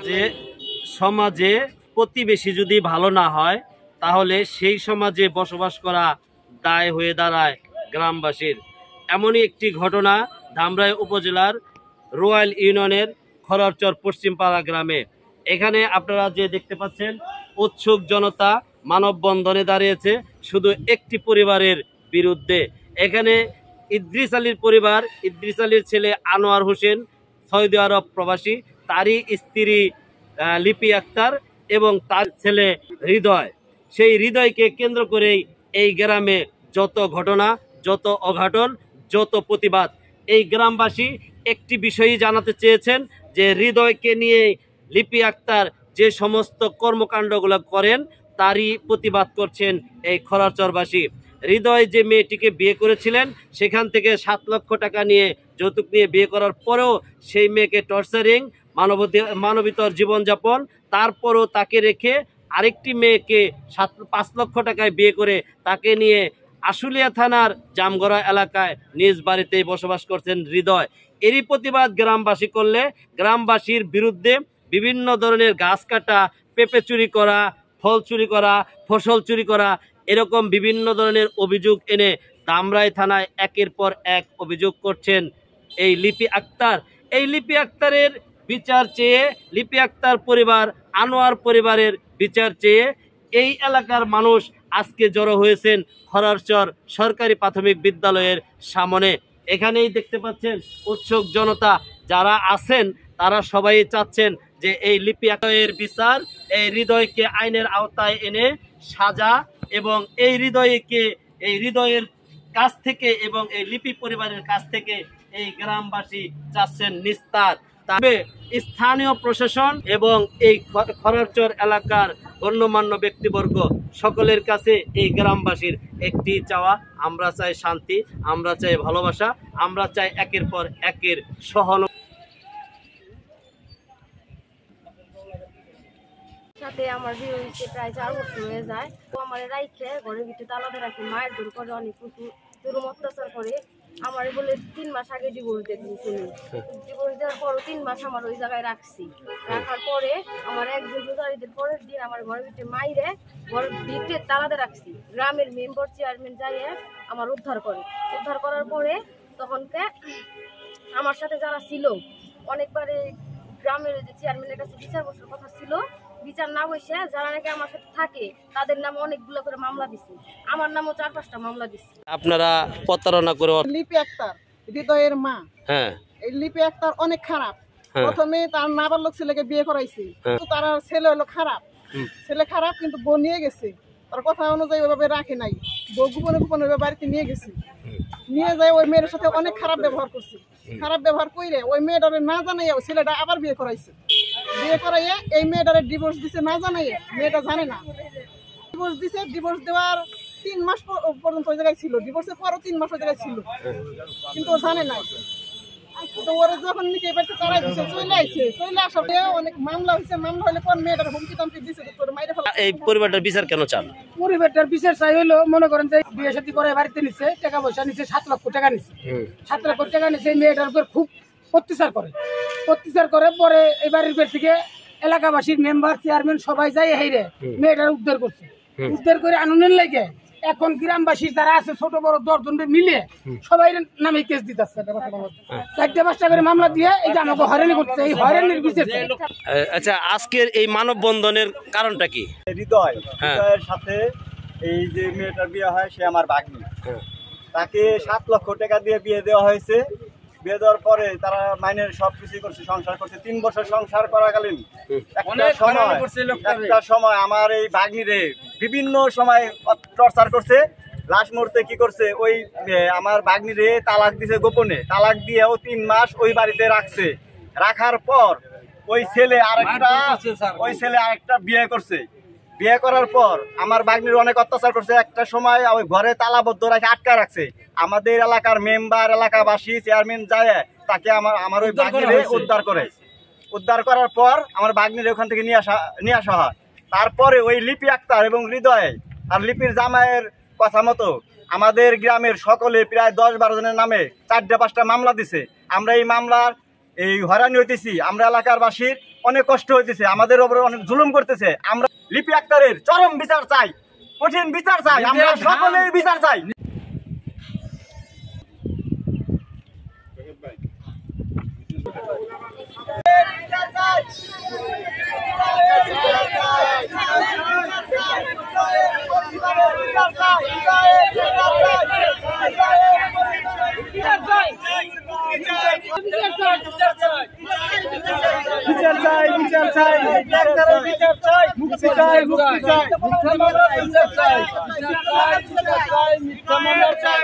যে সমাজে প্রতিবেশী যদি ভালো না হয় তাহলে সেই সমাজে বসবাস করা দায় হয়ে দাঁড়ায় গ্রামবাসীর। এমনই একটি ঘটনা ধামরাই উপজেলার রয়্যাল ইউনিয়নের খরচর পশ্চিমপাড়া গ্রামে। এখানে আপনারা যে দেখতে পাচ্ছেন উৎসুক জনতা মানববন্ধনে দাঁড়িয়েছে শুধু একটি পরিবারের বিরুদ্ধে। এখানে ইদ্রিস আলীর পরিবার, ইদ্রিস আলীর ছেলে আনোয়ার হোসেন সৌদি আরব প্রবাসী, তারই স্ত্রী লিপি আক্তার এবং তার ছেলে হৃদয়। সেই হৃদয়কে কেন্দ্র করেই এই গ্রামে যত ঘটনা, যত অঘটন, যত প্রতিবাদ। এই গ্রামবাসী একটি বিষয়ই জানাতে চেয়েছেন যে হৃদয়কে নিয়ে লিপি আক্তার যে সমস্ত কর্মকাণ্ডগুলো করেন তারই প্রতিবাদ করছেন এই খরাচরবাসী। হৃদয় যে মেয়েটিকে বিয়ে করেছিলেন সেখান থেকে 7 লক্ষ টাকা নিয়ে যৌতুক নিয়ে বিয়ে করার পরেও সেই মেয়েকে টর্চারিং, মানবিতর জীবনযাপন, তারপরও তাকে রেখে আরেকটি মেয়েকে 5 লক্ষ টাকায় বিয়ে করে তাকে নিয়ে আশুলিয়া থানার জামগড়া এলাকায় নিজ বাড়িতেই বসবাস করছেন হৃদয়। এরই প্রতিবাদ গ্রামবাসী করলে গ্রামবাসীর বিরুদ্ধে বিভিন্ন ধরনের গাছ কাটা, পেঁপে চুরি করা, ফল চুরি করা, ফসল চুরি করা, এরকম বিভিন্ন ধরনের অভিযোগ এনে ধামরাই থানায় একের পর এক অভিযোগ করছেন এই লিপি আক্তার। এই লিপি আক্তারের বিচার চেয়ে, লিপি আক্তার পরিবার, আনোয়ার পরিবারের বিচার চেয়ে এই এলাকার মানুষ আজকে জড়ো হয়েছেন খরারচর সরকারি প্রাথমিক বিদ্যালয়ের সামনে। এখানেই দেখতে পাচ্ছেন উৎসুক জনতা যারা আছেন তারা সবাই চাচ্ছেন যে এই লিপি আক্তারের বিচার, এই হৃদয়কে আইনের আওতায় এনে সাজা এবং এই হৃদয়ের কাছ থেকে এবং এই লিপি পরিবারের কাছ থেকে এই গ্রামবাসী চাচ্ছেন নিস্তার। তবে স্থানীয় প্রশাসন এবং এই খরারচর এলাকার গণ্যমান্য ব্যক্তিবর্গ সকলের কাছে এই গ্রামবাসীর একটি চাওয়া, আমরা চাই শান্তি, আমরা চাই ভালোবাসা, আমরা চাই একের পর একের সহানুভূতি। সাথে আমার বিয়ে হয়েছে প্রায় 4 বছর হয়ে যায়। ও আমার রাইখে ঘরের ভিতরে তালাতে রাখে, মায়ের দূর করে, অনেক প্রচুর দুরম অত্যাচার করে। আমার বলে 3 মাস আগে ডিভোর্স দিয়ে দিয়েছি। ডিভোর্স দেওয়ার পরও 3 মাস আমার ওই জায়গায় রাখছি। রাখার পরে আমার একদিন রোজারিদের পরের দিন আমার ঘরের ভিতরে মাইরে ঘরের ভিতরে তালাতে রাখছি। গ্রামের মেম্বার চেয়ারম্যান যাইয়ে আমার উদ্ধার করে। উদ্ধার করার পরে তখনকে আমার সাথে যারা ছিল অনেকবারে গ্রামের যে চেয়ারম্যানের কাছে বিচার বসার কথা ছিল, বিচার না বসে যারা নাকি আমার সাথে থাকে তাদের নামে অনেকগুলো করে মামলা দিছি। আমার নামও 4-5টা মামলা দিছি। আপনারা প্রতারণা করে লিপি আক্তার হৃদয়ের মা, হ্যাঁ, এই লিপি আক্তার অনেক খারাপ। প্রথমে তার নাবালক ছেলেকে বিয়ে করাইছে, কিন্তু তার ছেলে হলো খারাপ। ছেলে খারাপ কিন্তু বউ নিয়ে গেছে, তার কথা অনুযায়ী ওইভাবে রাখে নাই। বউ গোপনে গোপনে বাড়িতে নিয়ে গেছে, নিয়ে যায় ওই মেয়ের সাথে অনেক খারাপ ব্যবহার করছে। খারাপ ব্যবহার করে ওই মেয়েটারে না জানাইয়া ওই ছেলেটা আবার বিয়ে করাইছে। বিয়ে করাইয়া এই মেয়েটারে ডিভোর্স দিছে না জানাইয়া, মেয়েটা জানে না। ডিভোর্স দিছে, ডিভোর্স দেওয়ার 3 মাস পর্যন্ত ওই জায়গায় ছিল, ডিভোর্সের পরও 3 মাস ওই জায়গায় ছিল, কিন্তু ও জানে না। তো ওরা যখন নিচে এবারে তারাই দিছে, চলে আইছে। চলে আসার পরে অনেক মামলা হয়েছে। মামলা হলে পর মেয়েটার হুমকি তামকি দিছে, তোর মাইরে ফেলা। এই পরিবারটার বিচার কেন চান? পরিবারটার বিচার চাই হলো, মনে করেন যে বিয়ে শাদী করে বাড়িতে নিচ্ছে, টাকা পয়সা নিচ্ছে, 7 লক্ষ টাকা নিচ্ছে। 7 লক্ষ টাকা নিচ্ছে, মেয়েটার উপর খুব অত্যাচার করে। অত্যাচার করে পরে এই বাড়ির পেট থেকে এলাকাবাসীর মেম্বার চেয়ারম্যান সবাই যাই হাইরে মেয়েটার উদ্ধার করছে। উদ্ধার করে আনন্দের লেগে এখন গ্রামবাসী যারা আছে ছোট বড় 10 জন মিলে সবাই নামে কেস দিতেছে। 4-5টা করে মামলা দিয়ে এই যে আমাকে হয়রানি করছে, এই হয়রানির বিচার। আচ্ছা, আজকের এই মানববন্ধনের কারণটা কি? হৃদয়ের সাথে এই যে মেয়েটার বিয়ে হয়, সে আমার ভাগ্নি। তাকে 7 লক্ষ টাকা দিয়ে বিয়ে দেওয়া হয়েছে। বিয়ে দেওয়ার পরে তারা মাইনের সবকিছু করছে, সংসার করছে। 3 বছর সংসার করাকালীন একটা সময় আমার এই ভাগ্নিরে বিভিন্ন সময় টর্চার করছে। লাস্ট মুহূর্তে কি করছে, ওই আমার ভাগ্নিরে তালাক দিছে গোপনে। তালাক দিয়ে ও 3 মাস ওই বাড়িতে রাখছে। রাখার পর ওই ছেলে আরেকটা বিয়ে করছে। বিয়ে করার পর আমার ভাগ্নির অনেক অত্যাচার করছে। একটা সময় ওই ঘরে তালাবদ্ধ রাখে আটকা রাখছে। আমাদের এলাকার মেম্বার, এলাকাবাসী, চেয়ারম্যান যায় তাকে আমার ওই ভাগ্নিরে উদ্ধার করে। উদ্ধার করার পর আমার ভাগ্নিরে ওখান থেকে নিয়ে আসা হয়। তারপরে ওই লিপি আক্তার এবং হৃদয় আর লিপির জামাইয়ের কথা মতো আমাদের গ্রামের সকলে প্রায় 10-12 জনের নামে 4-5টা মামলা দিছে। আমরা এই মামলার এই হয়রানি হইতেছি। আমরা এলাকার বাসীর অনেক কষ্ট হইতেছে, আমাদের উপরে অনেক জুলুম করতেছে। আমরা লিপি আক্তারের চরম বিচার চাই, কঠিন বিচার চাই, আমরা সকলেই বিচার চাই। বিচার চাই, বিচার চাই, বিচার চাই, মুক্তি চাই, মুক্তি চাই, মিথ্যা মামলার বিচার চাই, বিচার চাই, বিচার চাই, মিথ্যা মামলার চাই।